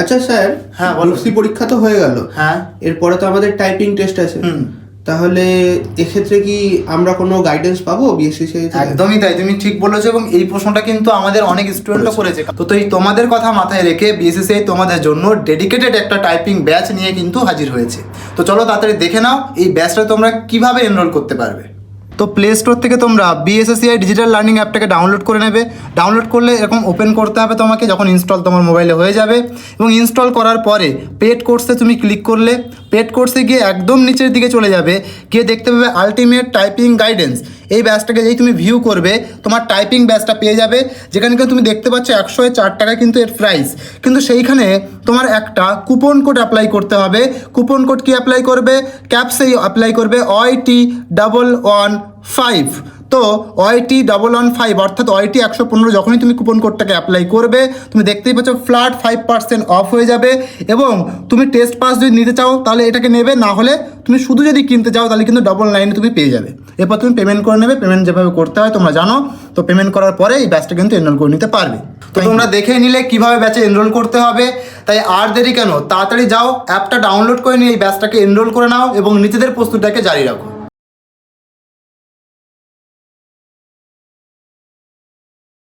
আচ্ছা স্যার, হ্যাঁ, বলো। গ্রুপ সি পরীক্ষা তো হয়ে গেল। হ্যাঁ, এরপরে তো আমাদের টাইপিং টেস্ট আছে। তাহলে এক্ষেত্রে কি আমরা কোনো গাইডেন্স পাবো বিএসসিসিআই থেকে? একদমই তাই, তুমি ঠিক বলেছো। এবং এই প্রশ্নটা কিন্তু আমাদের অনেক স্টুডেন্টও করেছে। তো এই তোমাদের কথা মাথায় রেখে বিএসসিসিআই তোমাদের জন্য ডেডিকেটেড একটা টাইপিং ব্যাচ নিয়ে কিন্তু হাজির হয়েছে। তো চলো তাড়াতাড়ি দেখে নাও এই ব্যাচটা তোমরা কিভাবে এনরোল করতে পারবে। তো প্লে স্টোর থেকে তোমরা বিএসসিআই ডিজিটাল লার্নিং অ্যাপটাকে ডাউনলোড করে নেবে। ডাউনলোড করলে এরকম ওপেন করতে হবে তোমাকে, যখন ইনস্টল তোমার মোবাইলে হয়ে যাবে। এবং ইনস্টল করার পরে পেড কোর্সে তুমি ক্লিক করলে পেড কোর্সে গিয়ে একদম নিচের দিকে চলে যাবে, গিয়ে দেখতে পাবে আলটিমেট টাইপিং গাইডেন্স। এই ব্যাচটাকে যেই তুমি ভিউ করবে তোমার টাইপিং ব্যাচটা পেয়ে যাবে, যেখানে কিন্তু তুমি দেখতে পাচ্ছ 104 টাকা কিন্তু এর প্রাইস। কিন্তু সেইখানে তোমার একটা কুপন কোড অ্যাপ্লাই করতে হবে। কুপন কোড কি অ্যাপ্লাই করবে? ক্যাপসেই অ্যাপ্লাই করবে OIT115। তো OIT115 অর্থাৎ OIT115 যখনই তুমি কুপন কোডটাকে অ্যাপ্লাই করবে, তুমি দেখতেই পাচ্ছ ফ্ল্যাট 5% অফ হয়ে যাবে। এবং তুমি টেস্ট পাস যদি নিতে চাও তাহলে এটাকে নেবে, না হলে তুমি শুধু যদি কিনতে চাও তাহলে কিন্তু 99 তুমি পেয়ে যাবে। এরপর তুমি পেমেন্ট করে নেবে। পেমেন্ট যেভাবে করতে হয় তোমরা জানো। তো পেমেন্ট করার পরে এই ব্যাচটা কিন্তু এনরোল করে নিতে পারবে। তো তোমরা দেখে নিলে কিভাবে ব্যাচে এনরোল করতে হবে। তাই আর দেরি কেন, তাড়াতাড়ি যাও অ্যাপটা ডাউনলোড করে নিয়ে এই ব্যাচটাকে এনরোল করে নাও এবং নিজেদের প্রস্তুতিটাকে জারি রাখো।